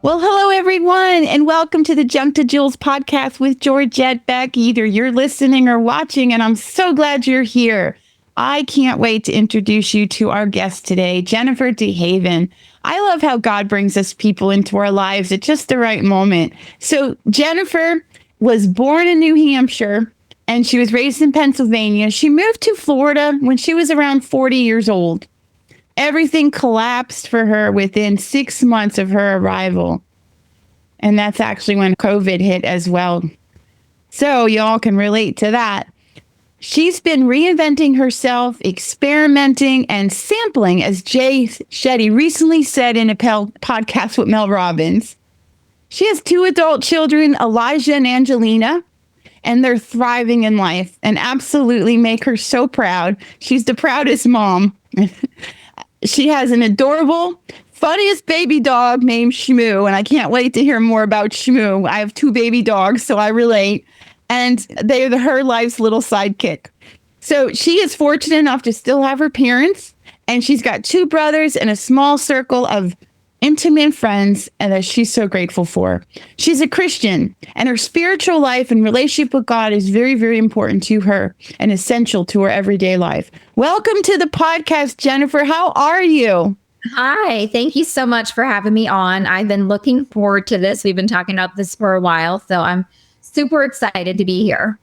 Well, hello, everyone, and welcome to the Junk to Jules podcast with Georgette Beck. Either you're listening or watching, and I'm so glad you're here. I can't wait to introduce you to our guest today, Jennifer DeHaven. I love how God brings us people into our lives at just the right moment. So Jennifer was born in New Hampshire, and she was raised in Pennsylvania. She moved to Florida when she was around 40 years old. Everything collapsed for her within 6 months of her arrival. And that's actually when COVID hit as well. So y'all can relate to that. She's been reinventing herself, experimenting, and sampling, as Jay Shetty recently said in a podcast with Mel Robbins. She has 2 adult children, Elijah and Angelina, and they're thriving in life and absolutely make her so proud. She's the proudest mom. She has an adorable, funniest baby dog named Shmoo, and I can't wait to hear more about Shmoo. I have 2 baby dogs, so I relate, and they are her life's little sidekick. So she is fortunate enough to still have her parents, and she's got 2 brothers and a small circle of intimate friends, and that she's so grateful for. She's a Christian, and her spiritual life and relationship with God is very, very important to her and essential to her everyday life. Welcome to the podcast, Jennifer. How are you? Hi, thank you so much for having me on. I've been looking forward to this. We've been talking about this for a while, so I'm super excited to be here.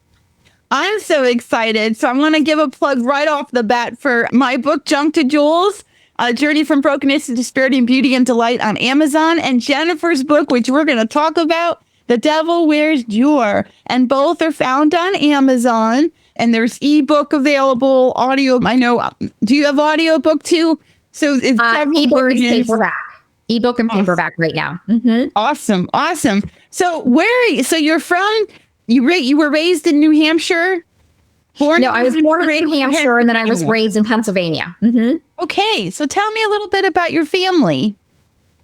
I'm so excited. So I'm going to give a plug right off the bat for my book, Junk to Jules, A Journey from Brokenness to Disparity and Beauty and Delight on Amazon, and Jennifer's book, which we're going to talk about, The Devil Wears Dior. And both are found on Amazon, and there's ebook available, audio. I know. Do you have audiobook too? So it's ebook and paperback. Ebook and paperback right now. Mm-hmm. Awesome. So you're from, you were raised in New Hampshire? I was born in New Hampshire, and then I was raised in Pennsylvania. Mm-hmm. Okay, so tell me a little bit about your family,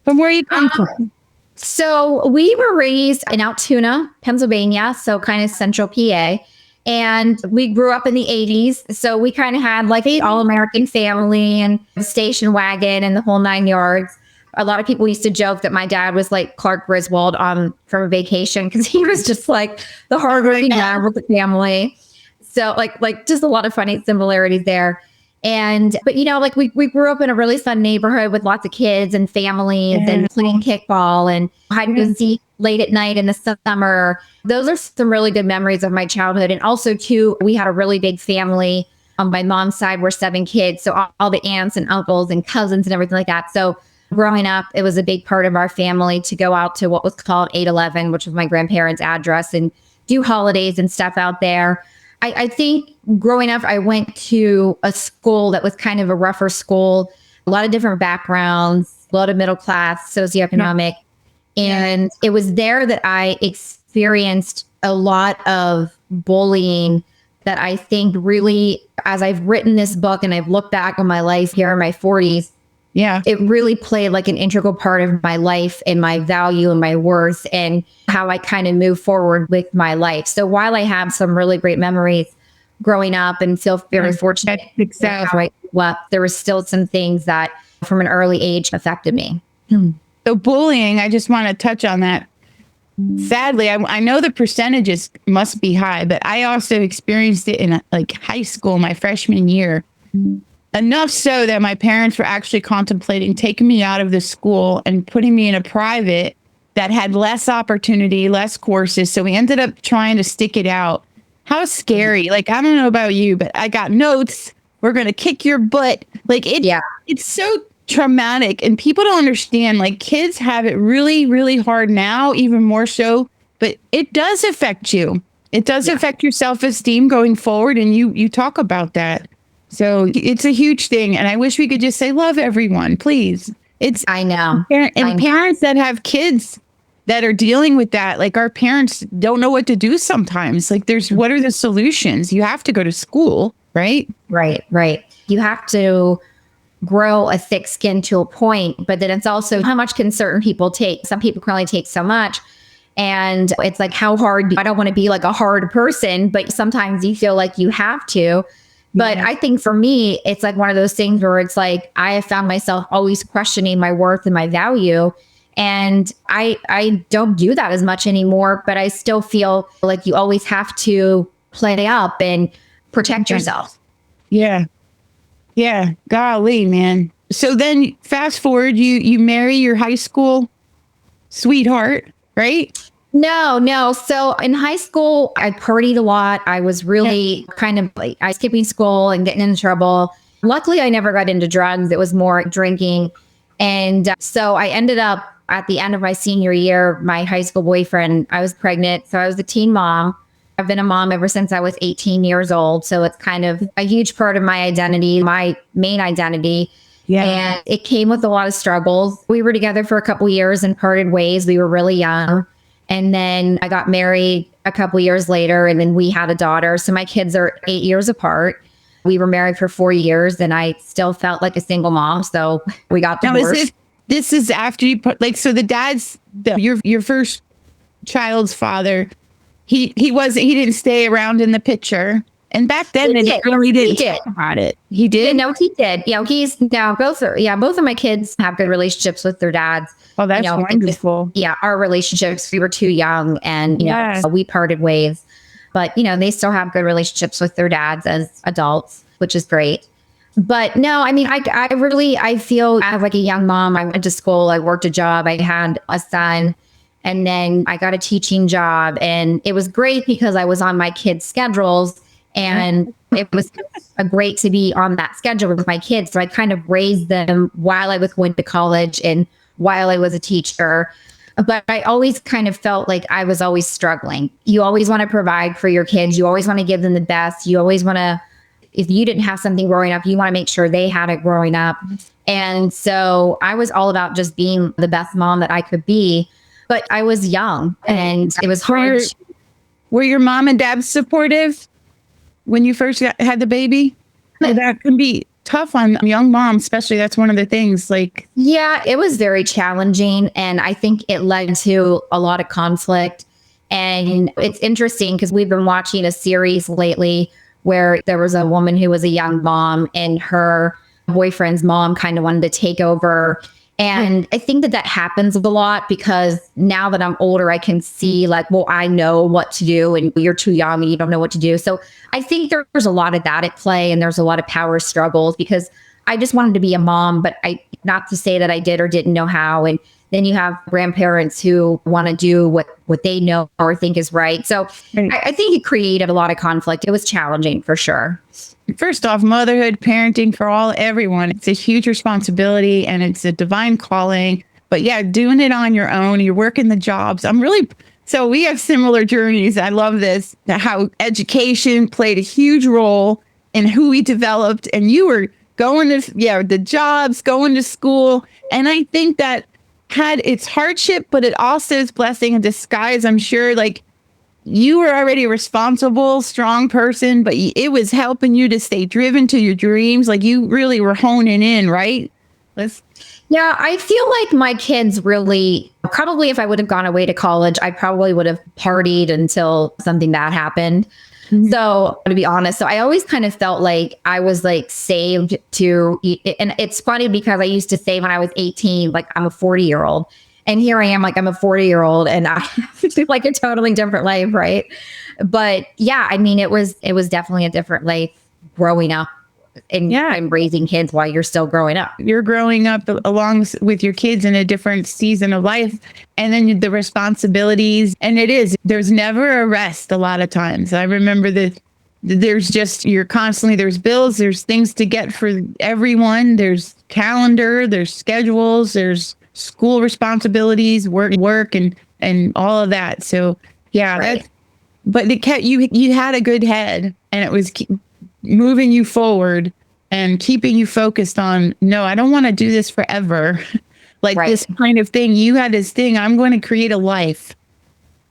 from where you come from. So we were raised in Altoona, Pennsylvania, so kind of central PA. And we grew up in the 80s. So we kind of had like the all-American family and the station wagon and the whole 9 yards. A lot of people used to joke that my dad was like Clark Griswold from a vacation, because he was just like the hardworking dad with the family. So like just a lot of funny similarities there. But we grew up in a really fun neighborhood with lots of kids and families and playing kickball and hide and seek late at night in the summer. Those are some really good memories of my childhood. And also too, we had a really big family. On my mom's side, we're 7 kids. So all the aunts and uncles and cousins and everything like that. So growing up, it was a big part of our family to go out to what was called 811, which was my grandparents' address, and do holidays and stuff out there. I think growing up, I went to a school that was kind of a rougher school, a lot of different backgrounds, a lot of middle class, socioeconomic. And it was there that I experienced a lot of bullying that I think really, as I've written this book and I've looked back on my life here in my 40s, it really played like an integral part of my life and my value and my worth and how I kind of move forward with my life. So while I have some really great memories growing up and feel very fortunate, there were still some things that from an early age affected me. So bullying, I just want to touch on that. Sadly, I know the percentages must be high, but I also experienced it in like high school, my freshman year. Enough so that my parents were actually contemplating taking me out of the school and putting me in a private that had less opportunity, less courses. So we ended up trying to stick it out. How scary. Like, I don't know about you, but I got notes. We're going to kick your butt. Like, it's so traumatic. And people don't understand, like, kids have it really, really hard now, even more so. But it does affect you. It does affect your self-esteem going forward. And you talk about that. So it's a huge thing. And I wish we could just say, love everyone, please. I know. Parents that have kids that are dealing with that, like our parents don't know what to do sometimes. Like what are the solutions? You have to go to school, right? Right. You have to grow a thick skin to a point, but then it's also how much can certain people take? Some people can only take so much. And it's like, how hard? I don't want to be like a hard person, but sometimes you feel like you have to. But I think for me, it's like one of those things where it's like, I have found myself always questioning my worth and my value. And I don't do that as much anymore, but I still feel like you always have to play up and protect yourself. Yeah. Yeah. Golly, man. So then fast forward, you marry your high school sweetheart, right? No. So in high school, I partied a lot. I was really kind of like, I was skipping school and getting into trouble. Luckily, I never got into drugs. It was more drinking. And so I ended up at the end of my senior year, my high school boyfriend, I was pregnant. So I was a teen mom. I've been a mom ever since I was 18 years old. So it's kind of a huge part of my identity, my main identity. Yeah. And it came with a lot of struggles. We were together for a couple years and parted ways. We were really young. And then I got married a couple years later, and then we had a daughter. So my kids are 8 years apart. We were married for 4 years, and I still felt like a single mom. So we got divorced. Now, this is after you put, like, so the dad's your first child's father. He didn't stay around in the picture. And back then, they really didn't talk about it. He did? No, he did. Yeah, he's now both of my kids have good relationships with their dads. Oh, that's wonderful. Our relationships, we were too young and, so we parted ways. But, they still have good relationships with their dads as adults, which is great. But no, I mean, I feel as like a young mom. I went to school, I worked a job, I had a son, and then I got a teaching job. And it was great because I was on my kids' schedules. And it was great to be on that schedule with my kids. So I kind of raised them while I was going to college and while I was a teacher. But I always kind of felt like I was always struggling. You always want to provide for your kids. You always want to give them the best. You always want to, if you didn't have something growing up, you want to make sure they had it growing up. And so I was all about just being the best mom that I could be. But I was young and it was hard. Were your mom and dad supportive when you first had the baby? That can be tough on young moms, especially. That's one of the things. Like, yeah, it was very challenging. And I think it led to a lot of conflict. And it's interesting because we've been watching a series lately where there was a woman who was a young mom and her boyfriend's mom kind of wanted to take over. And I think that happens a lot because now that I'm older, I can see like, well, I know what to do and you're too young and you don't know what to do. So I think there's a lot of that at play and there's a lot of power struggles because I just wanted to be a mom, but not to say that I did or didn't know how. And then you have grandparents who want to do what they know or think is right. So I think it created a lot of conflict. It was challenging for sure. First off, motherhood, parenting for everyone. It's a huge responsibility and it's a divine calling. But yeah, doing it on your own, you're working the jobs. So we have similar journeys. I love this, how education played a huge role in who we developed. And you were going to, the jobs, going to school. And I think that had its hardship, but it also is blessing in disguise. I'm sure like you were already a responsible, strong person, but it was helping you to stay driven to your dreams. Like you really were honing in, right? Yeah, I feel like my kids really, probably if I would have gone away to college, I probably would have partied until something bad happened. Mm-hmm. So to be honest, I always kind of felt like I was like saved to eat. And it's funny because I used to say when I was 18, like I'm a 40-year-old. And here I am, like I'm a 40-year-old and I have like a totally different life, right? But yeah, I mean, it was definitely a different life growing up and raising kids while you're still growing up. You're growing up along with your kids in a different season of life. And then the responsibilities. And there's never a rest a lot of times. I remember that there's bills, there's things to get for everyone. There's calendar, there's schedules, there's school responsibilities, work and all of that. So yeah, right. But it kept you had a good head and it was moving you forward and keeping you focused on, no, I don't want to do this forever. Like right. This kind of thing. You had this thing, I'm going to create a life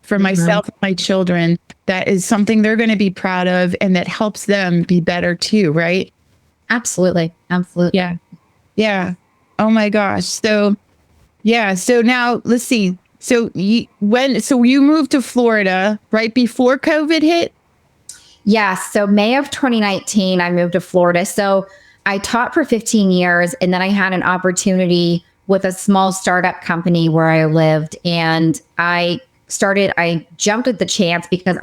for myself and my children that is something they're going to be proud of and that helps them be better too, right? Absolutely. Yeah. Yeah. Oh my gosh. So now let's see. So you moved to Florida right before COVID hit? Yeah. So May of 2019, I moved to Florida. So I taught for 15 years and then I had an opportunity with a small startup company where I lived. And I jumped at the chance because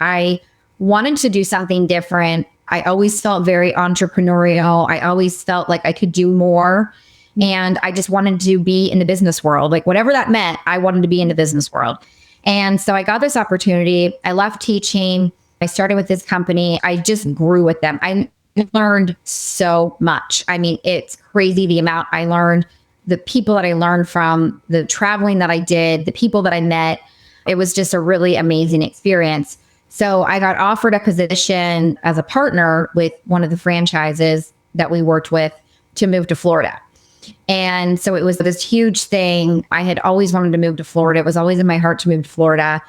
I wanted to do something different. I always felt very entrepreneurial. I always felt like I could do more. And I just wanted to be in the business world. Like whatever that meant, I wanted to be in the business world. And so I got this opportunity. I left teaching. I started with this company. I just grew with them. I learned so much. I mean, it's crazy the amount I learned, the people that I learned from, the traveling that I did, the people that I met. It was just a really amazing experience. So I got offered a position as a partner with one of the franchises that we worked with to move to Florida. And so it was this huge thing. I had always wanted to move to Florida. It was always in my heart to move to Florida.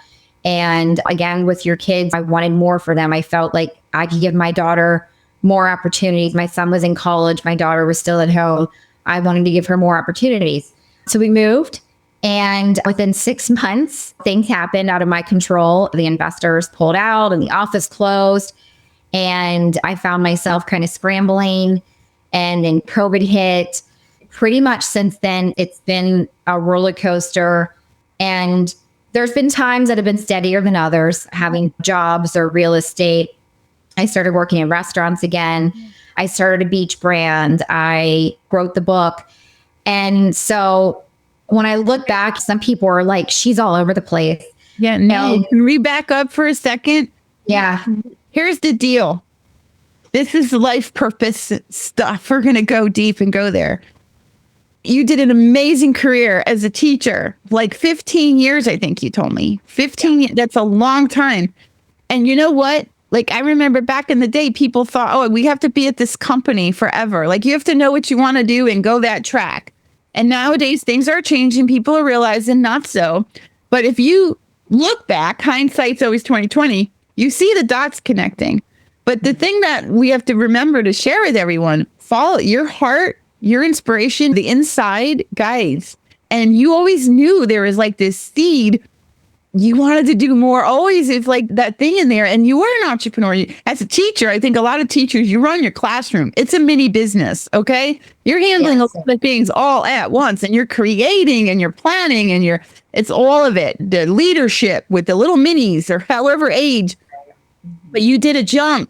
And again, with your kids, I wanted more for them. I felt like I could give my daughter more opportunities. My son was in college. My daughter was still at home. I wanted to give her more opportunities. So we moved. And within 6 months, things happened out of my control. The investors pulled out and the office closed. And I found myself kind of scrambling. And then COVID hit. Pretty much since then, it's been a roller coaster. And there's been times that have been steadier than others, having jobs or real estate. I started working in restaurants again. I started a beach brand. I wrote the book. And so when I look back, some people are like, she's all over the place. Yeah, no. Can we back up for a second? Yeah. Here's the deal. This is life purpose stuff. We're going to go deep and go there. You did an amazing career as a teacher, like 15 years, I think you told me. 15 years, that's a long time. And you know what? Like, I remember back in the day, people thought, oh, we have to be at this company forever. Like, you have to know what you want to do and go that track. And nowadays, things are changing. People are realizing not so. But if you look back, hindsight's always 20/20, you see the dots connecting. But the thing that we have to remember to share with everyone, follow your heart, your inspiration, the inside guides. And you always knew there was like this seed. You wanted to do more. Always it's like that thing in there. And you were an entrepreneur. As a teacher, I think a lot of teachers, you run your classroom. It's a mini business. Okay. You're handling a lot of things all at once, and you're creating and you're planning and it's all of it. The leadership with the little minis or however age, but you did a jump.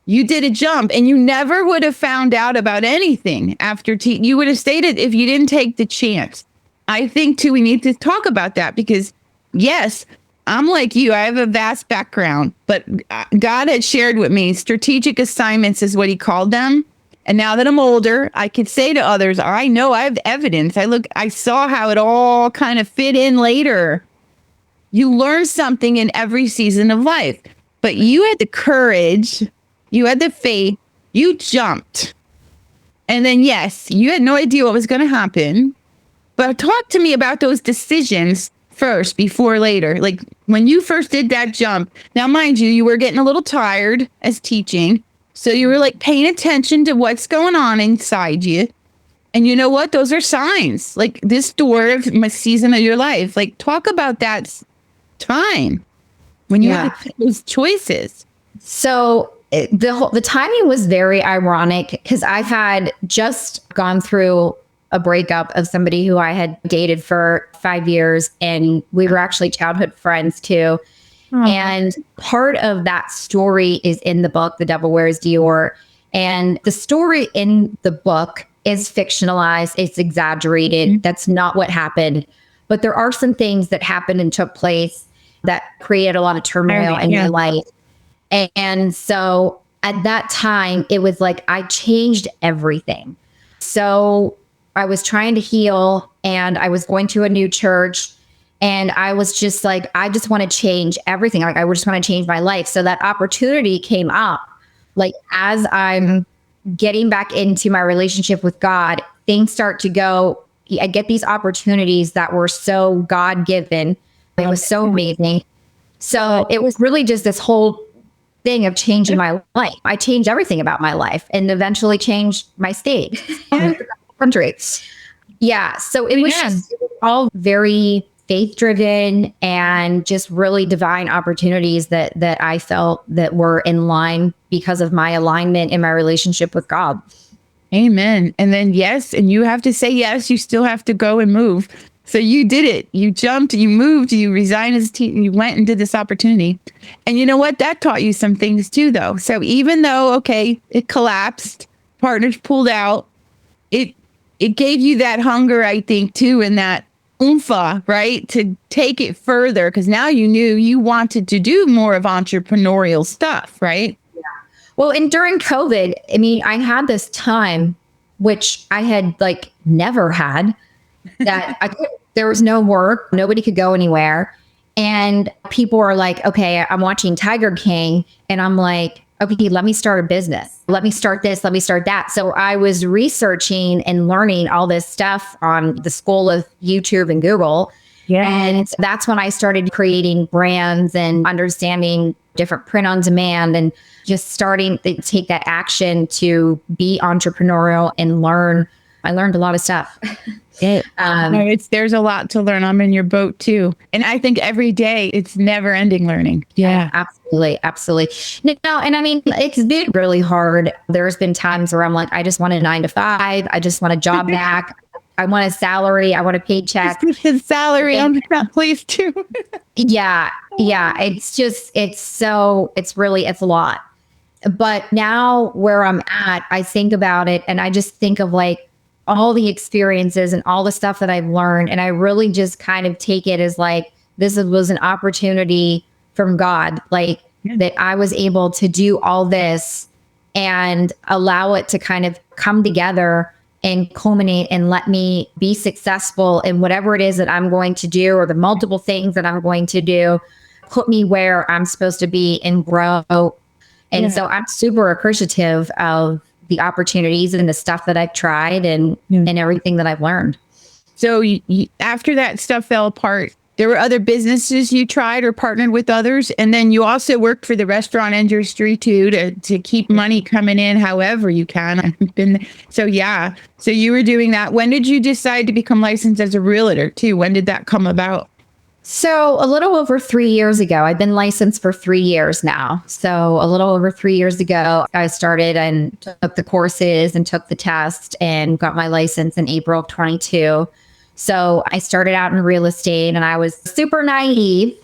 You did a jump, and you never would have found out about anything after you would have stayed if you didn't take the chance. I think too, we need to talk about that because yes, I'm like you. I have a vast background, but God had shared with me strategic assignments is what he called them. And now that I'm older, I could say to others, I know I have evidence. I saw how it all kind of fit in later. You learn something in every season of life, but you had the courage. You had the faith, you jumped. And then, yes, you had no idea what was going to happen. But talk to me about those decisions first, before later. Like when you first did that jump. Now, mind you, you were getting a little tired as teaching. So you were like paying attention to what's going on inside you. And you know what? Those are signs. Like this door of my season of your life. Like talk about that time when you had those choices. So the timing was very ironic because I had just gone through a breakup of somebody who I had dated for 5 years, and we were actually childhood friends too. And part of that story is in the book, The Devil Wears Dior. And the story in the book is fictionalized. It's exaggerated. That's not what happened. But there are some things that happened and took place that created a lot of turmoil in my life. And so at that time, it was like I changed everything. So I was trying to heal, and I was going to a new church, and I was just like, I just want to change everything. Like I just want to change my life. So that opportunity came up. Like as I'm getting back into my relationship with God, things start to go. I get these opportunities that were so God-given. It was so amazing. So it was really just this whole thing of changing my life. I changed everything about my life and eventually changed my state and country. Yeah. So it was just all very faith-driven and just really divine opportunities that I felt that were in line because of my alignment in my relationship with God. Amen. And then yes, and you have to say yes. You still have to go and move. So you did it. You jumped, you moved, you resigned as a team, you went and did this opportunity. And you know what? That taught you some things too, though. So even though, okay, it collapsed, partners pulled out, it it gave you that hunger, I think, too, and that oompha, right? To take it further, because now you knew you wanted to do more of entrepreneurial stuff, right? Well, and during COVID, I mean, I had this time, which I had like never had, that there was no work, nobody could go anywhere. And people are like, okay, I'm watching Tiger King. And I'm like, okay, let me start a business. Let me start this. Let me start that. So I was researching and learning all this stuff on the school of YouTube and Google. Yeah. And that's when I started creating brands and understanding different print on demand and just starting to take that action to be entrepreneurial and learn. I learned a lot of stuff. No, there's a lot to learn. I'm in your boat too. And I think every day it's never ending learning. Yeah. Absolutely. Absolutely. No, and I mean, it's been really hard. There's been times where I'm like, I just want a 9 to 5. I just want a job back. I want a salary. I want a paycheck. His salary. I'm not pleased too. Yeah. It's a lot. But now where I'm at, I think about it and I just think of like all the experiences and all the stuff that I've learned. And I really just kind of take it as like, this was an opportunity from God, like that I was able to do all this and allow it to kind of come together and culminate and let me be successful in whatever it is that I'm going to do or the multiple things that I'm going to do, put me where I'm supposed to be and grow. And so I'm super appreciative of the opportunities and the stuff that I've tried and everything that I've learned. So after that stuff fell apart, there were other businesses you tried or partnered with others. And then you also worked for the restaurant industry too, to keep money coming in however you can. So you were doing that. When did you decide to become licensed as a realtor too? When did that come about? So a little over 3 years ago, I've been licensed for 3 years now. So a little over 3 years ago, I started and took the courses and took the test and got my license in April of 22. So I started out in real estate and I was super naive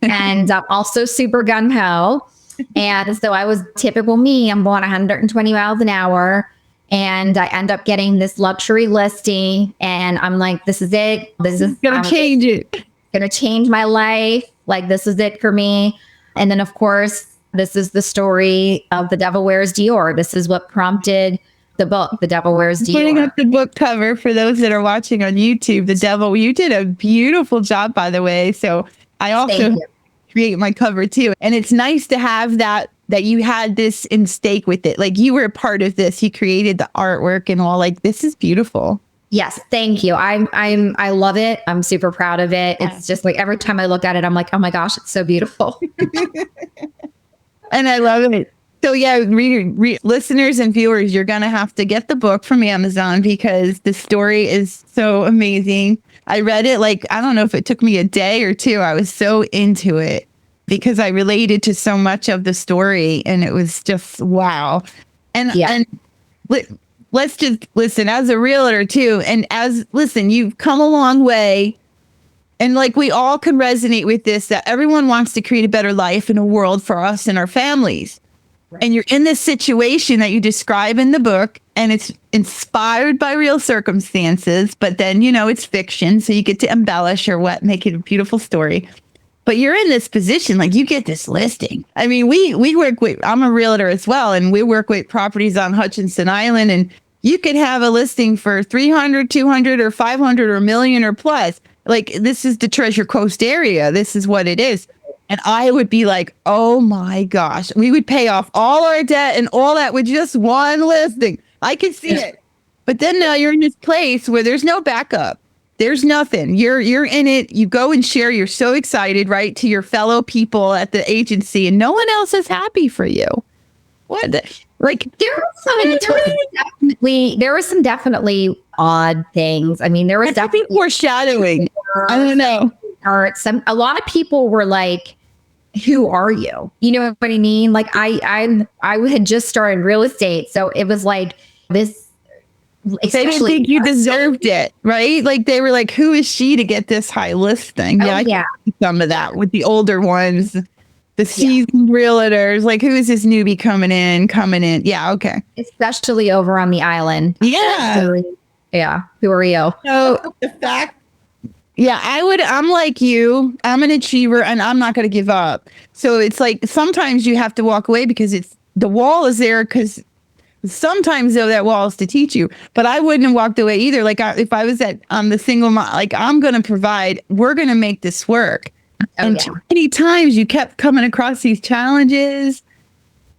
and also super gung-ho. And so I was typical me. I'm going 120 miles an hour. And I end up getting this luxury listing. And I'm like, this is it. This is going to change it. Going to change my life. Like, this is it for me. And then, of course, this is the story of The Devil Wears Dior. This is what prompted the book, The Devil Wears Dior. Putting up the book cover for those that are watching on YouTube, The Devil. You did a beautiful job, by the way. So I also create my cover too. And it's nice to have that you had this in stake with it. Like you were a part of this. You created the artwork and all. Like, this is beautiful. Yes, thank you. I love it. I'm super proud of it. It's just like every time I look at it, I'm like, oh my gosh, it's so beautiful. And I love it. So yeah, listeners and viewers, you're going to have to get the book from Amazon because the story is so amazing. I read it like, I don't know if it took me a day or two. I was so into it because I related to so much of the story and it was just wow. And let's just listen as a realtor too. And you've come a long way. And like we all can resonate with this, that everyone wants to create a better life in a world for us and our families. Right. And you're in this situation that you describe in the book and it's inspired by real circumstances, but then, it's fiction. So you get to embellish or make it a beautiful story. But you're in this position, like you get this listing. I mean, we work with, I'm a realtor as well, and we work with properties on Hutchinson Island, and you could have a listing for 300, 200, or 500, or a million or plus. Like, this is the Treasure Coast area. This is what it is. And I would be like, oh my gosh, we would pay off all our debt and all that with just one listing. I can see it. But then now you're in this place where there's no backup. There's nothing. You're in it. You go and share. You're so excited, right, to your fellow people at the agency, and no one else is happy for you. What? Like there were some definitely odd things. I mean, there was definitely foreshadowing. I don't know. Or a lot of people were like, "Who are you?" You know what I mean? Like I had just started real estate, so it was like this They didn't think you deserved it, right? Like they were like, who is she to get this high listing? Oh, I yeah. see some of that with the older ones, the seasoned realtors, like who is this newbie coming in? Yeah, okay. Especially over on the island. Yeah. Yeah. Who are you? So the fact, yeah, I'm like you, I'm an achiever and I'm not going to give up. So it's like sometimes you have to walk away because the wall is there because sometimes though that wall is to teach you. But I wouldn't have walked away either. Like if I was at the single mom, like I'm going to provide, we're going to make this work. And too many times you kept coming across these challenges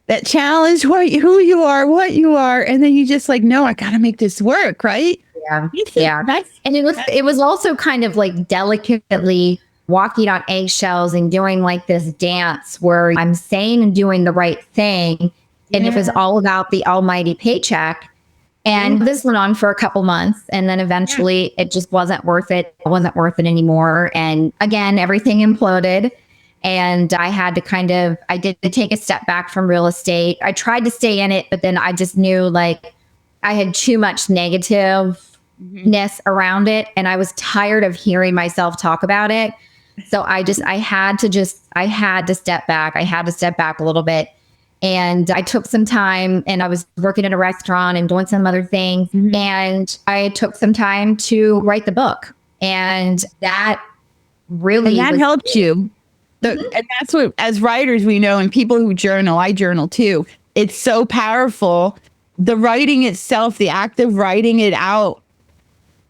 that challenge who you are, what you are. And then you just like, no, I got to make this work. Right. Yeah. Yeah. And it was also kind of like delicately walking on eggshells and doing like this dance where I'm saying and doing the right thing. And it was all about the almighty paycheck. And this went on for a couple months. And then eventually it just wasn't worth it. It wasn't worth it anymore. And again, everything imploded. And I had to I did take a step back from real estate. I tried to stay in it, but then I just knew like I had too much negativeness around it. And I was tired of hearing myself talk about it. So I had to step back. I had to step back a little bit. And I took some time and I was working in a restaurant and doing some other things. And I took some time to write the book. And that really helped you. And that's what, as writers, we know, and people who journal, I journal too. It's so powerful. The writing itself, the act of writing it out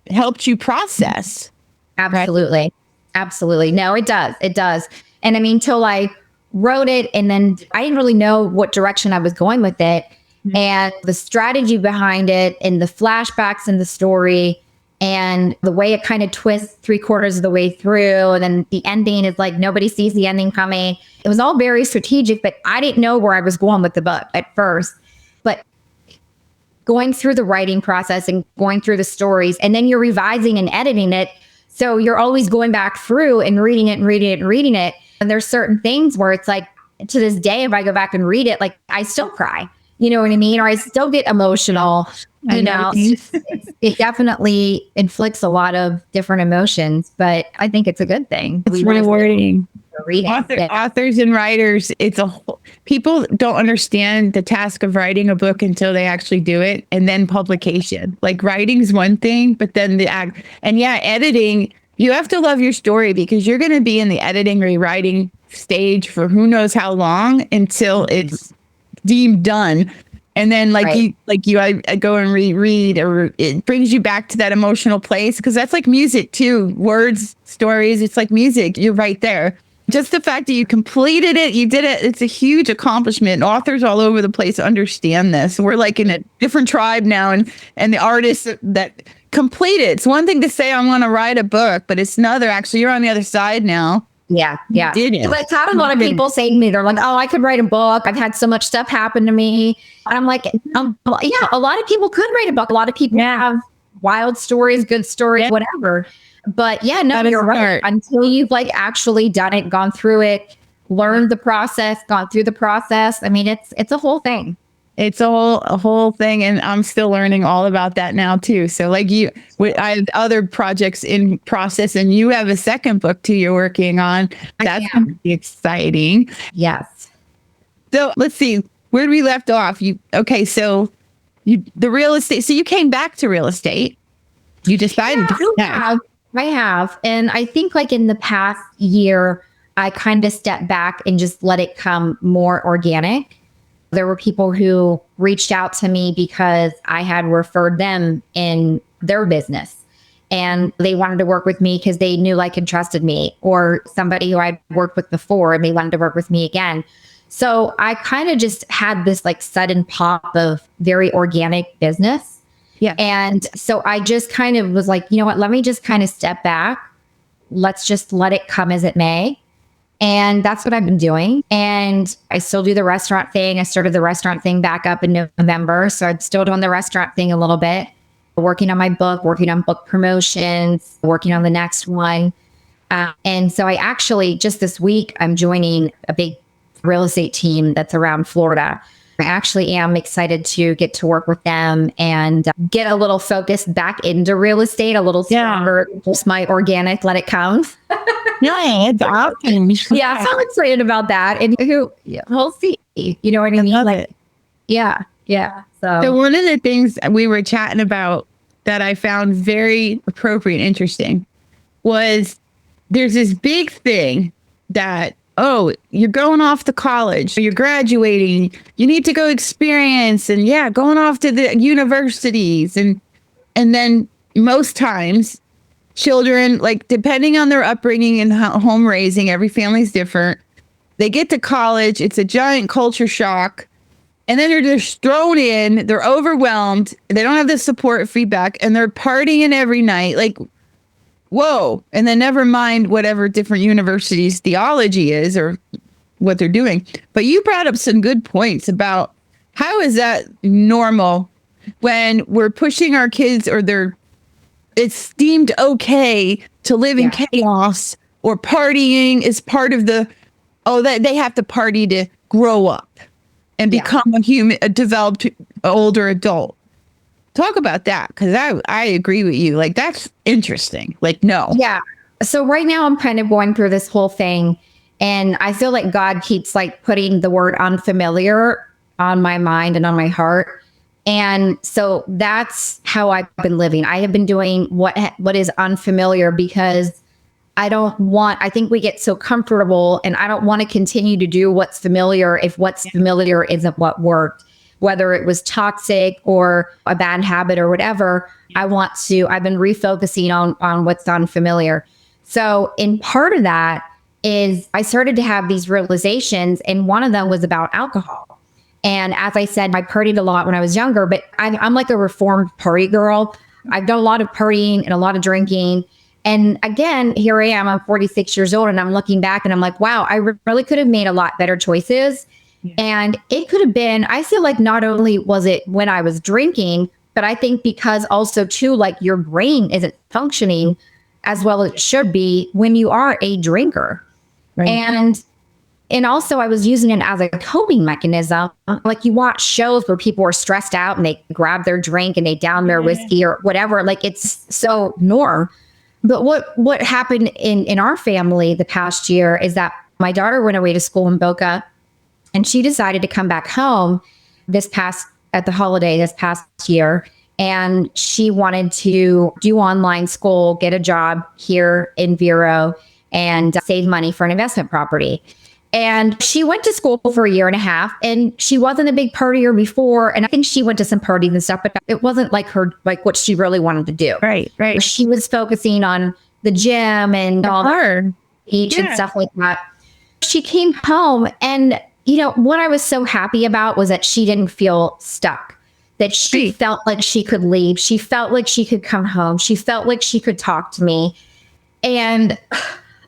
helped you process. Absolutely. Right? Absolutely. No, it does. It does. And I mean, till I wrote it and then I didn't really know what direction I was going with it. And the strategy behind it and the flashbacks in the story and the way it kind of twists 3/4 of the way through. And then the ending is like, nobody sees the ending coming. It was all very strategic, but I didn't know where I was going with the book at first. But going through the writing process and going through the stories, and then you're revising and editing it. So you're always going back through and reading it and reading it and reading it. And there's certain things where it's like, to this day, if I go back and read it, like I still cry, you know what I mean? Or I still get emotional, you know, it definitely inflicts a lot of different emotions, but I think it's a good thing. It's rewarding. Authors and writers, people don't understand the task of writing a book until they actually do it, and then publication. Like writing is one thing, but then editing. You have to love your story because you're going to be in the editing, rewriting stage for who knows how long until it's deemed done. And then I go and reread, or it brings you back to that emotional place, because that's like music too. Words, stories, it's like music. You're right there. Just the fact that you completed it, you did it, it's a huge accomplishment. Authors all over the place understand this. We're like in a different tribe now, and the artists that complete it. It's one thing to say, I want to write a book, but it's another, actually, you're on the other side now. Yeah. Yeah. Did it? But I've had a lot of people say to me, they're like, oh, I could write a book. I've had so much stuff happen to me. And I'm like, yeah, a lot of people could write a book. A lot of people have wild stories, good stories, whatever. But yeah, no, you're right. Until you've like actually done it, gone through it, learned the process, gone through the process. I mean, it's a whole thing. It's a whole thing, and I'm still learning all about that now too. So like I have other projects in process, and you have a second book too you're working on. That's going to be exciting. Yes. So let's see, where did we left off? The real estate. So you came back to real estate. You decided to. I have. And I think like in the past year, I kind of stepped back and just let it come more organic. There were people who reached out to me because I had referred them in their business, and they wanted to work with me because they knew, like, and trusted me, or somebody who I'd worked with before and they wanted to work with me again. So I kind of just had this like sudden pop of very organic business. Yeah. And so I just kind of was like, you know what, let me just kind of step back. Let's just let it come as it may. And that's what I've been doing. And I still do the restaurant thing. I started the restaurant thing back up in November. So I'm still doing the restaurant thing a little bit, working on my book, working on book promotions, working on the next one. And so I actually, just this week, I'm joining a big real estate team that's around Florida. I actually am excited to get to work with them and get a little focused back into real estate, a little stronger, just my organic, let it come. Yeah, it's awesome. Yeah, so I'm excited about that. And we'll see. You know what I mean? Love it. Yeah. Yeah. So one of the things we were chatting about that I found very appropriate and interesting was there's this big thing that, oh, you're going off to college, you're graduating, you need to go experience, and going off to the universities. And then most times children, like depending on their upbringing and home raising, every family's different. They get to college, it's a giant culture shock. And then they're just thrown in, they're overwhelmed, they don't have the support feedback, and they're partying every night. Like, whoa. And then never mind whatever different universities' theology is or what they're doing. But you brought up some good points about how is that normal when we're pushing our kids, or it's deemed okay to live in chaos, or partying is part of that they have to party to grow up and become a developed older adult. Talk about that, because I agree with you. Like, that's interesting. Like, no. Yeah. So right now I'm kind of going through this whole thing, and I feel like God keeps like putting the word unfamiliar on my mind and on my heart. And so that's how I've been living. I have been doing what is unfamiliar, because I think we get so comfortable, and I don't want to continue to do what's familiar if what's familiar isn't what worked. Whether it was toxic or a bad habit or whatever, I've been refocusing on what's unfamiliar. So in part of that is I started to have these realizations, and one of them was about alcohol. And as I said, I partied a lot when I was younger, but I'm like a reformed party girl. I've done a lot of partying and a lot of drinking. And again, here I am, I'm 46 years old, and I'm looking back and I'm like, wow, I really could have made a lot better choices. Yeah. And it could have been, I feel like not only was it when I was drinking, but I think because also too, like your brain isn't functioning as well as it should be when you are a drinker. Right. And also I was using it as a coping mechanism. Like you watch shows where people are stressed out and they grab their drink and they down their whiskey or whatever. Like it's so norm. But what happened in our family the past year is that my daughter went away to school in Boca, and she decided to come back home at the holiday this past year. And she wanted to do online school, get a job here in Vero, and save money for an investment property. And she went to school for a year and a half, and she wasn't a big partier before. And I think she went to some parties and stuff, but it wasn't like what she really wanted to do. Right. She was focusing on the gym and all her beach and stuff like that. She came home, and what I was so happy about was that she didn't feel stuck, that she felt like she could leave. She felt like she could come home. She felt like she could talk to me. And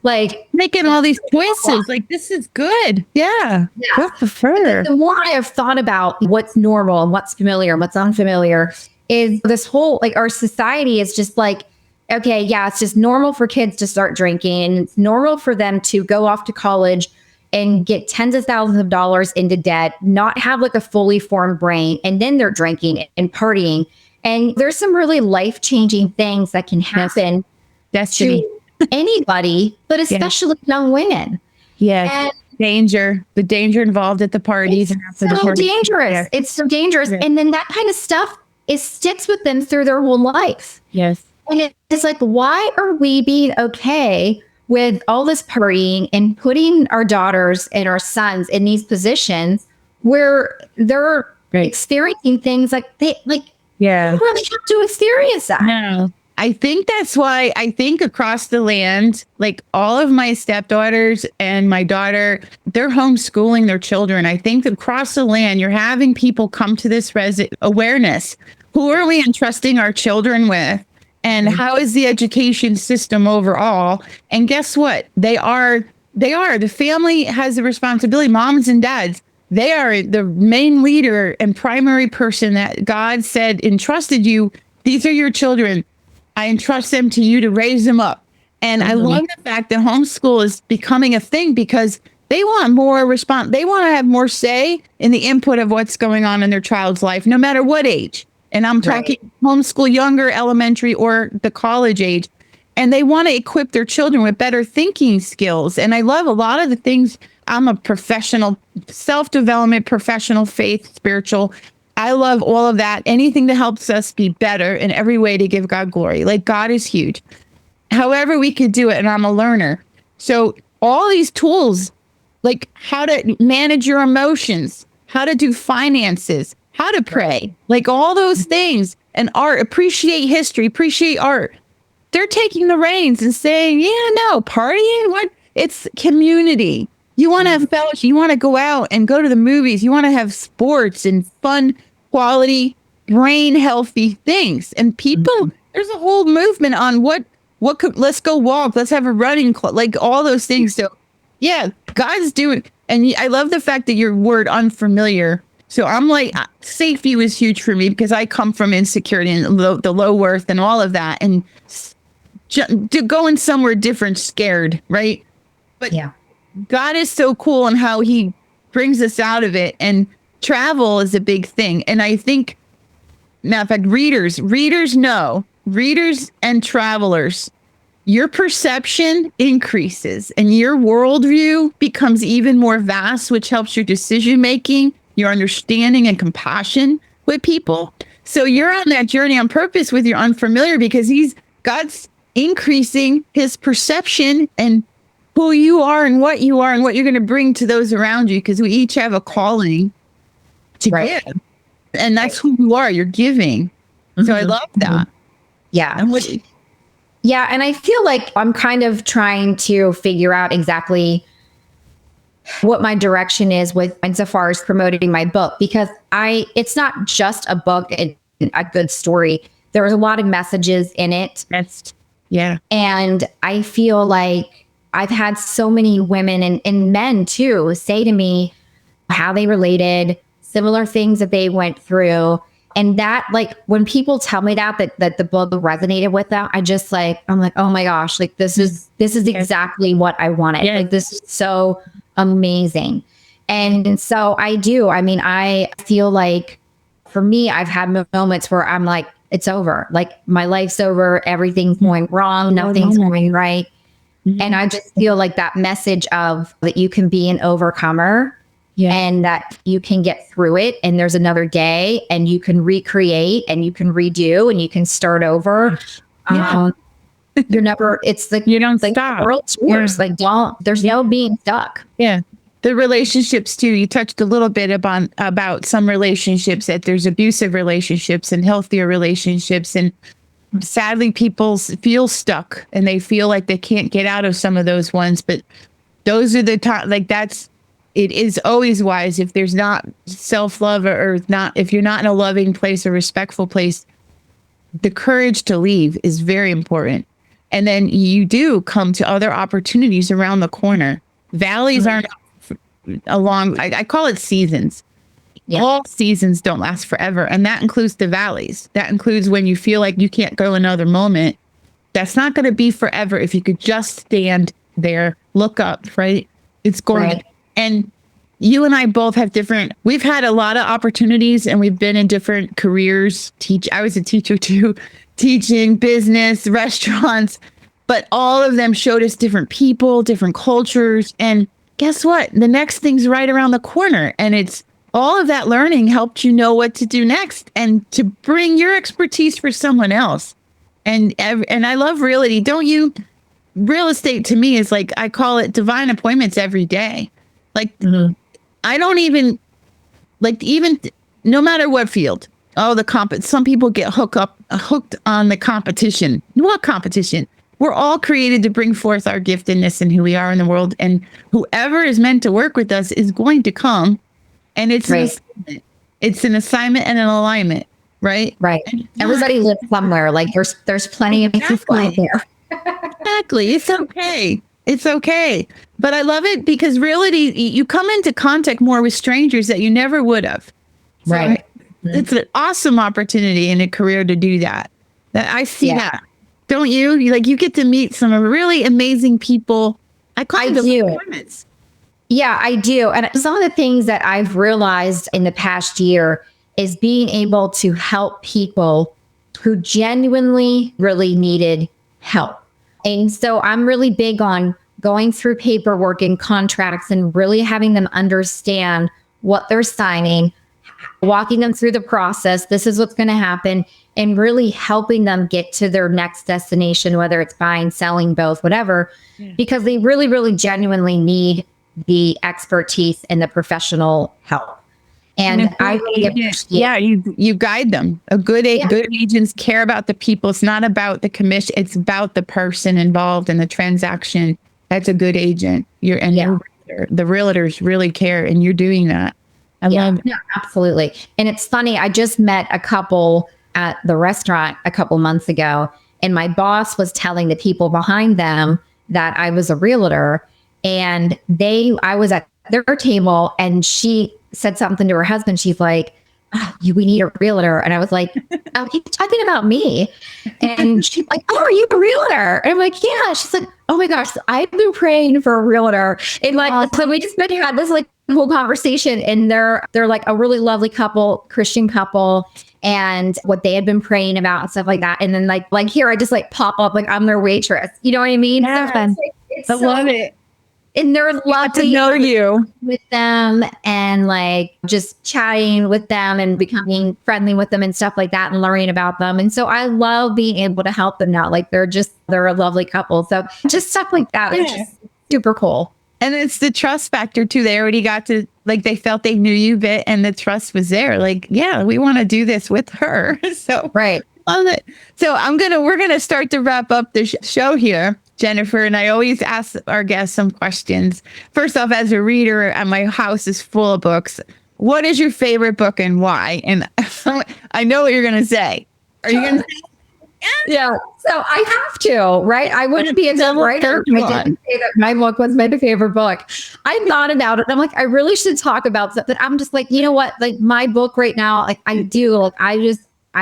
like making all these choices, like this is good. Yeah. Good for her. The more I have thought about what's normal and what's familiar and what's unfamiliar is this whole, like our society is just like, okay, yeah, it's just normal for kids to start drinking, and it's normal for them to go off to college and get tens of thousands of dollars into debt, not have like a fully formed brain, and then they're drinking and partying. And there's some really life-changing things that can happen to anybody, but especially young women. Yeah. The danger involved at the parties. It's so dangerous. It's so dangerous. And then that kind of stuff sticks with them through their whole life. Yes. And it's like, why are we being okay with all this partying and putting our daughters and our sons in these positions where they're experiencing things like they don't really have to experience that? No. I think that's why I think across the land, like all of my stepdaughters and my daughter, they're homeschooling their children. I think across the land, you're having people come to this awareness. Who are we entrusting our children with? And how is the education system overall? And guess what? They are. The family has a responsibility. Moms and dads, they are the main leader and primary person that God said entrusted you. These are your children. I entrust them to you to raise them up. And I love the fact that homeschool is becoming a thing, because They want more response. They want to have more say in the input of what's going on in their child's life, no matter what age. And I'm talking homeschool, younger, elementary, or the college age. And they want to equip their children with better thinking skills. And I love a lot of the things. I'm a professional, self-development, professional, faith, spiritual. I love all of that. Anything that helps us be better in every way to give God glory. Like, God is huge. However we could do it. And I'm a learner. So all these tools, like how to manage your emotions, how to do finances, how to pray, like all those things, and art, appreciate history, appreciate art. They're taking the reins and saying, yeah, no, partying, what? It's community. You want to have fellowship. You want to go out and go to the movies. You want to have sports and fun, quality, brain healthy things. And people, there's a whole movement on what could, let's go walk. Let's have a running club, like all those things. So yeah, God's doing. And I love the fact that your word unfamiliar. So I'm like, safety was huge for me because I come from insecurity and the low worth and all of that. And going somewhere different, scared, right? But yeah, God is so cool in how he brings us out of it. And travel is a big thing. And I think, now in fact, readers and travelers, your perception increases and your worldview becomes even more vast, which helps your decision making, your understanding and compassion with people. So you're on that journey on purpose with your unfamiliar because God's increasing his perception and who you are and what you're going to bring to those around you, because we each have a calling to give. And that's who you are. You're giving. So I love that. Yeah. And I feel like I'm kind of trying to figure out exactly what my direction is with insofar as promoting my book, because it's not just a book and a good story. There was a lot of messages in it. And I feel like I've had so many women and men too say to me how they related, similar things that they went through. And that, like, when people tell me that the book resonated with them, I'm like, oh my gosh, like this is exactly what I wanted. Like, this is so amazing. And so I feel like for me, I've had moments where I'm like, it's over. Like, my life's over. Everything's going wrong. Nothing's going right. And I just feel like that message of that you can be an overcomer and that you can get through it. And there's another day and you can recreate and you can redo and you can start over. You're never, it's like, you don't stop. The world's yours. Like, there's no being stuck. Yeah. The relationships too. You touched a little bit about some relationships, that there's abusive relationships and healthier relationships. And sadly, people feel stuck and they feel like they can't get out of some of those ones. But those are the time, like it is always wise if there's not self-love if you're not in a loving place or respectful place, the courage to leave is very important. And then you do come to other opportunities around the corner. Valleys aren't I call it seasons. Yeah. All seasons don't last forever. And that includes the valleys. That includes when you feel like you can't go another moment. That's not going to be forever if you could just stand there, look up, right? It's going to, and you and I both have we've had a lot of opportunities and we've been in different careers. I was a teacher too, teaching, business, restaurants, but all of them showed us different people, different cultures. And guess what? The next thing's right around the corner. And it's all of that learning helped you know what to do next and to bring your expertise for someone else. And I love realty. Don't you? Real estate to me is like, I call it divine appointments every day. Like, I don't even no matter what field. Some people get hooked on the competition. What competition? We're all created to bring forth our giftedness and who we are in the world. And whoever is meant to work with us is going to come. And it's an assignment and an alignment, right? Right. Everybody lives somewhere. Like, there's plenty of people out there. Exactly. It's okay. It's okay. But I love it because realty, you come into contact more with strangers that you never would have. So right. It's an awesome opportunity in a career to do that. I see that. Don't you? You get to meet some really amazing people. I call them appointments. Yeah, I do. And some of the things that I've realized in the past year is being able to help people who genuinely really needed help. And so I'm really big on going through paperwork and contracts and really having them understand what they're signing, walking them through the process. This is what's going to happen, and really helping them get to their next destination, whether it's buying, selling, both, whatever, because they really, really genuinely need the expertise and the professional help. And I really appreciate you guide them. Good agents care about the people. It's not about the commission. It's about the person involved in the transaction. That's a good agent. The realtors really care, and you're doing that. I love it. Yeah, absolutely. And it's funny. I just met a couple at the restaurant a couple months ago, and my boss was telling the people behind them that I was a realtor, and I was at their table, and she said something to her husband. She's like, we need a realtor. And I was like, oh, he's talking about me. And she's like, oh, are you a realtor? And I'm like, yeah. She's like, oh my gosh, I've been praying for a realtor. And like, so we just had this like whole conversation, and they're like a really lovely couple, Christian couple, and what they had been praying about and stuff like that. And then like here, I just like pop up, like I'm their waitress. You know what I mean? Yeah. I love it. And they're lovely to know you with them, and like just chatting with them and becoming friendly with them and stuff like that, and learning about them. And so I love being able to help them now. Like they're a lovely couple. So just stuff like that is just super cool. And it's the trust factor too. They already got to, like, they felt they knew you a bit, and the trust was there. Like, yeah, we want to do this with her. So right. Love it. So we're going to start to wrap up the show here, Jennifer. And I always ask our guests some questions. First off, as a reader, and my house is full of books, what is your favorite book and why? And I know what you're going to say. Are you going to say? Yeah. So I have to, right? I wouldn't be a writer if I didn't say that my book was my favorite book. I thought about it. I'm like, I really should talk about that. But I'm just like, you know what? Like my book right now, like I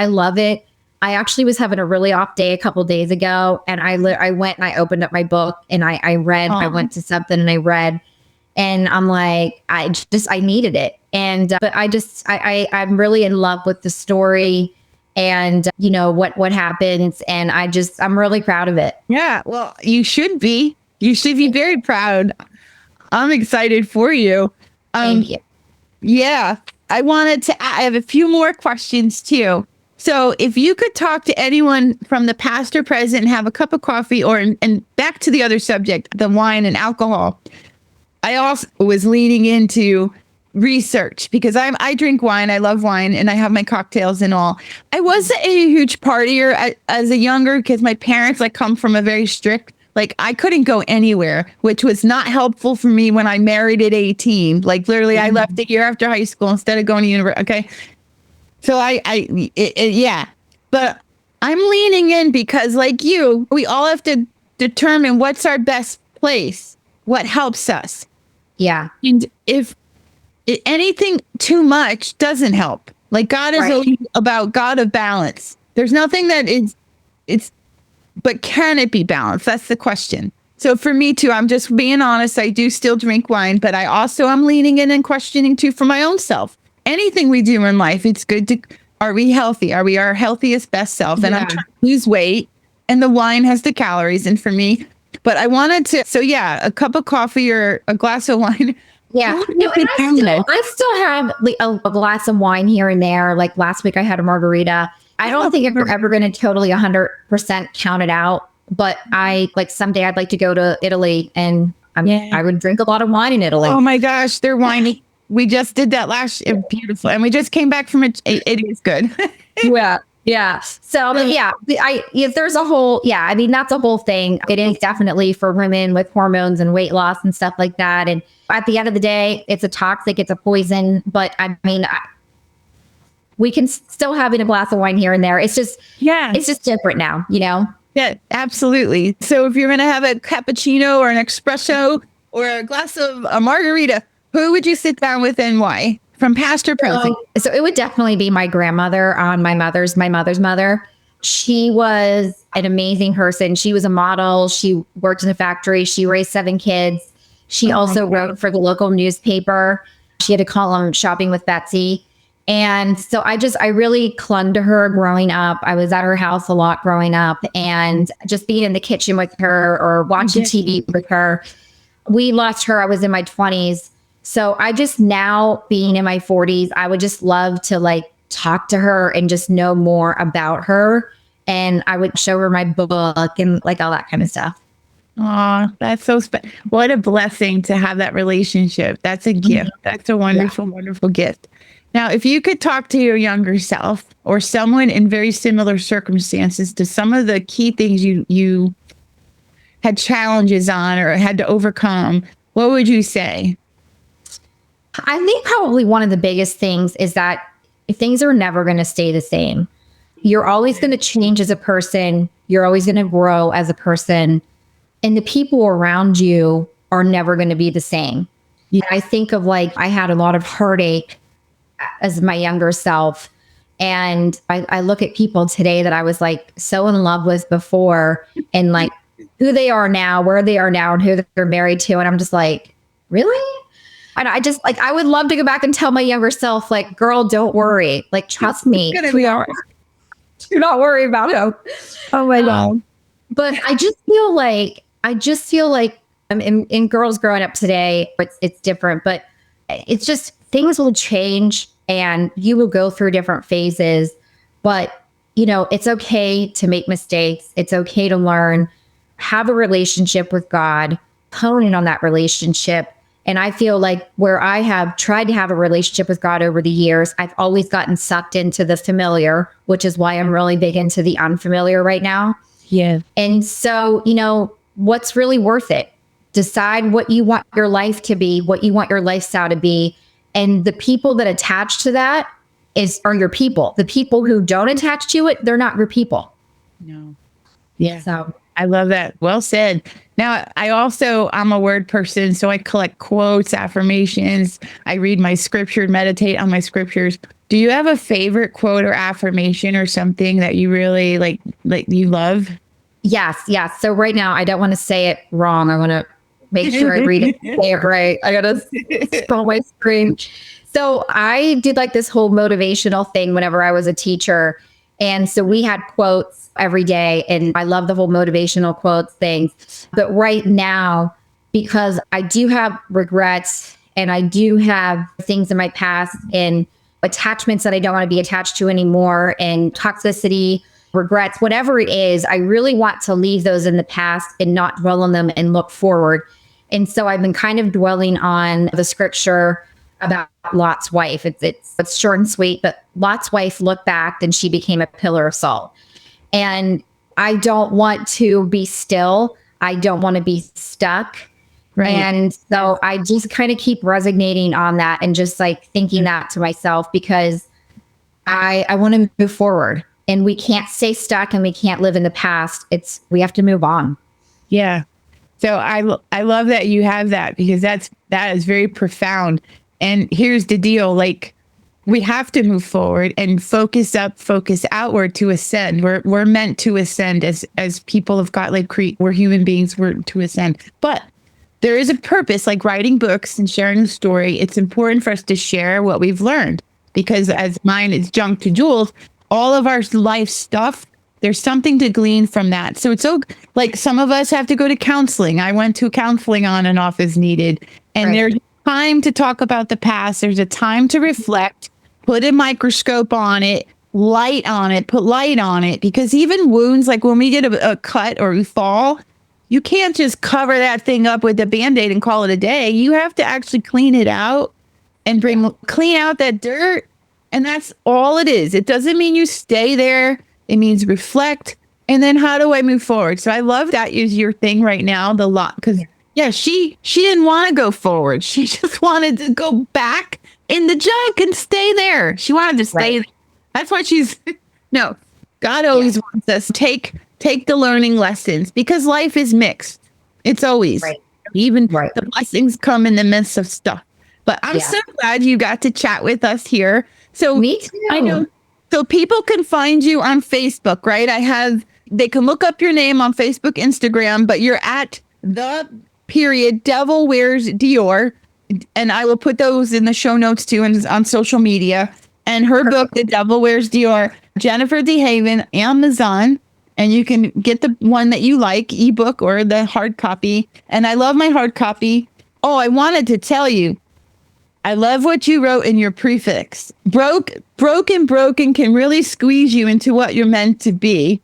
love it. I actually was having a really off day a couple days ago, and I went and I opened up my book, and I read. I went to something and I read, and I'm like, I needed it. And but I'm really in love with the story, and you know what happens, and I'm really proud of it. Yeah, well, you should be. You should be very proud. I'm excited for you. Thank you. Yeah, I have a few more questions too. So if you could talk to anyone from the past or present and have a cup of coffee, and back to the other subject, the wine and alcohol. I also was leaning into research because I drink wine. I love wine, and I have my cocktails and all. I wasn't a huge partier as a younger, because my parents come from a very strict, I couldn't go anywhere, which was not helpful for me when I married at 18. Literally, I left a year after high school instead of going to university. Okay. So but I'm leaning in because like you, we all have to determine what's our best place, what helps us. Yeah. And if anything too much doesn't help, God is always about God of balance. There's nothing that but can it be balanced? That's the question. So for me too, I'm just being honest. I do still drink wine, but I also am leaning in and questioning too for my own self. Anything we do in life, it's good to, are we healthy? Are we our healthiest best self? And I'm trying to lose weight, and the wine has the calories. And for me, but I wanted to, a cup of coffee or a glass of wine. Yeah. I still have a glass of wine here and there. Like last week I had a margarita. I don't think we're ever going to totally 100% count it out, but someday I'd like to go to Italy, and I would drink a lot of wine in Italy. Oh my gosh, they're whiny. We just did that last year. Beautiful. And we just came back from it. It is good. Yeah. So if there's a whole, that's a whole thing. It is definitely for women with hormones and weight loss and stuff like that. And at the end of the day, it's a toxic, it's a poison. But we can still have in a glass of wine here and there. It's just, it's just different now, you know? Yeah, absolutely. So if you're going to have a cappuccino or an espresso or a glass of a margarita, who would you sit down with and why? From past or present? So it would definitely be my grandmother on my mother's mother. She was an amazing person. She was a model. She worked in a factory. She raised 7 kids. She also wrote for the local newspaper. She had a column, Shopping with Betsy. And so I really clung to her growing up. I was at her house a lot growing up, and just being in the kitchen with her or watching TV with her. We lost her. I was in my 20s. So I just, now being in my 40s, I would just love to like talk to her and just know more about her. And I would show her my book and like all that kind of stuff. Oh, that's so special. What a blessing to have that relationship. That's a gift. That's a wonderful, wonderful gift. Now, if you could talk to your younger self or someone in very similar circumstances to some of the key things you had challenges on or had to overcome, what would you say? I think probably one of the biggest things is that things are never going to stay the same. You're always going to change as a person. You're always going to grow as a person. And the people around you are never going to be the same. Yeah. I think of like, I had a lot of heartache as my younger self. And I look at people today that I was like so in love with before, and like who they are now, where they are now, and who they're married to. And I'm just like, really? And I just like, I would love to go back and tell my younger self, like, girl, don't worry. Like, trust me. Do not worry about him. Oh my God. But I just feel like in girls growing up today, it's different, but it's just things will change and you will go through different phases. But, you know, it's okay to make mistakes. It's okay to learn, have a relationship with God, hone in on that relationship. And I feel like where I have tried to have a relationship with God over the years, I've always gotten sucked into the familiar, which is why I'm really big into the unfamiliar right now. Yeah. And so, you know, what's really worth it? Decide what you want your life to be, what you want your lifestyle to be. And the people that attach to that are your people. The people who don't attach to it, they're not your people. No. Yeah. So I love that. Well said. Now, I'm a word person, so I collect quotes, affirmations. I read my scripture, meditate on my scriptures. Do you have a favorite quote or affirmation or something that you really like you love? Yes. So right now, I don't want to say it wrong. I want to make sure I read it, say it right. I got to scroll my screen. So I did like this whole motivational thing whenever I was a teacher. And so we had quotes every day, and I love the whole motivational quotes thing. But right now, because I do have regrets and I do have things in my past and attachments that I don't want to be attached to anymore, and toxicity, regrets, whatever it is, I really want to leave those in the past and not dwell on them and look forward. And so I've been kind of dwelling on the scripture about Lot's wife. It's short and sweet, but Lot's wife looked back and she became a pillar of salt. And I don't want to be still. I don't want to be stuck. Right. And so I just kind of keep resonating on that and just like thinking that to myself, because I want to move forward, and we can't stay stuck and we can't live in the past. We have to move on. Yeah. So I love that you have that, because that is very profound. And here's the deal, like, we have to move forward and focus up, focus outward to ascend. We're meant to ascend as people of God, like we're human beings, we're to ascend. But there is a purpose, like writing books and sharing the story. It's important for us to share what we've learned, because as mine is junk to jewels, all of our life stuff, there's something to glean from that. So it's so, like, some of us have to go to counseling. I went to counseling on and off as needed. And there's time to talk about the past. There's a time to reflect, put a microscope on it, put light on it, because even wounds, like when we get a cut or we fall, you can't just cover that thing up with a Band-Aid and call it a day. You have to actually clean it out and clean out that dirt. And that's all it is. It doesn't mean you stay there. It means reflect. And then how do I move forward? So I love that is your thing right now, the lot, because she didn't want to go forward. She just wanted to go back in the junk and stay there. She wanted to stay there. That's why no, God always wants us to take the learning lessons, because life is mixed. It's always, even the blessings come in the midst of stuff. But I'm so glad you got to chat with us here. So me too. I know. So people can find you on Facebook, right? They can look up your name on Facebook, Instagram, but you're at period, Devil Wears Dior. And I will put those in the show notes too and on social media. And her book, The Devil Wears Dior, Jennifer DeHaven, Amazon. And you can get the one that you like, ebook or the hard copy. And I love my hard copy. Oh, I wanted to tell you, I love what you wrote in your prefix. Broken can really squeeze you into what you're meant to be.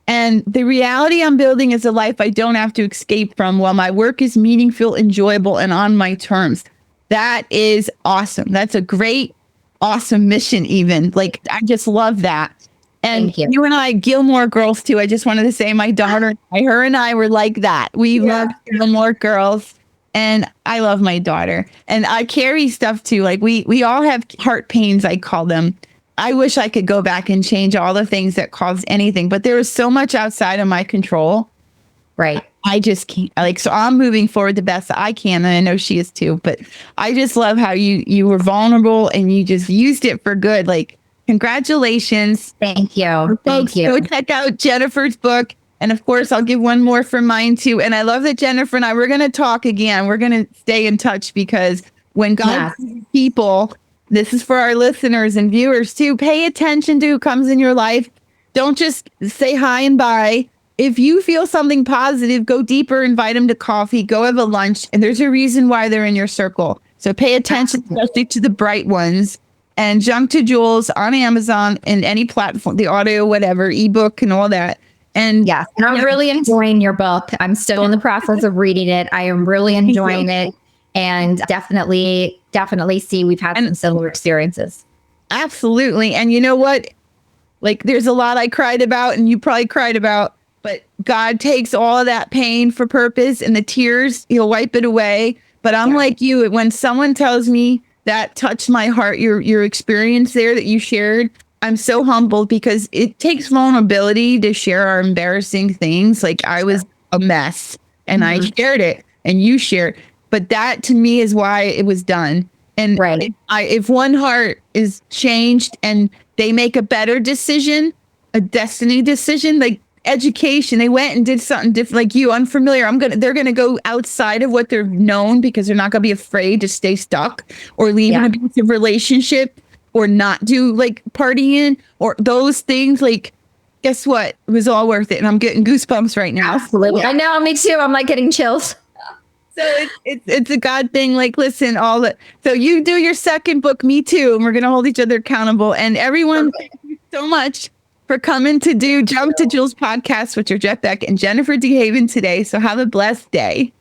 And the reality I'm building is a life I don't have to escape from while my work is meaningful, enjoyable, and on my terms. That is awesome. That's a great, awesome mission even. Like, I just love that. And you and I, Gilmore Girls too. I just wanted to say my daughter, her and I were like that. We love Gilmore Girls. And I love my daughter. And I carry stuff too. Like we all have heart pains, I call them. I wish I could go back and change all the things that caused anything, but there is so much outside of my control. Right. I just can't, like, so I'm moving forward the best I can. And I know she is too, but I just love how you were vulnerable and you just used it for good. Like, congratulations. Thank you. Folks, go check out Jennifer's book. And of course, I'll give one more for mine too. And I love that Jennifer and I, we're going to talk again. We're going to stay in touch because when God people, this is for our listeners and viewers too, pay attention to who comes in your life. Don't just say hi and bye. If you feel something positive, go deeper, invite them to coffee, go have a lunch. And there's a reason why they're in your circle. So pay attention, especially to the bright ones. And Junk to Jewels on Amazon and any platform, the audio, whatever, ebook and all that. And yes, and I'm really enjoying your book. I'm still in the process of reading it. I am really enjoying it, and definitely see we've had some similar experiences. Absolutely. And you know what? Like, there's a lot I cried about and you probably cried about, but God takes all of that pain for purpose, and the tears, he'll wipe it away. But I'm like you, when someone tells me that touched my heart, your experience there that you shared, I'm so humbled because it takes vulnerability to share our embarrassing things. Like, I was a mess and I shared it and you shared, but that to me is why it was done. And if one heart is changed and they make a better decision, a destiny decision, like education, they went and did something different, like you, unfamiliar. They're going to go outside of what they're known because they're not going to be afraid to stay stuck or leave an abusive relationship. Or not do like partying or those things. Like, guess what? It was all worth it. And I'm getting goosebumps right now. Absolutely. I know, me too. I'm like getting chills. So it's a God thing. Like, listen, so you do your second book, me too. And we're going to hold each other accountable. And everyone, thank you so much for coming to do Jump to Jules podcast with Georgette Beck and Jennifer DeHaven today. So have a blessed day.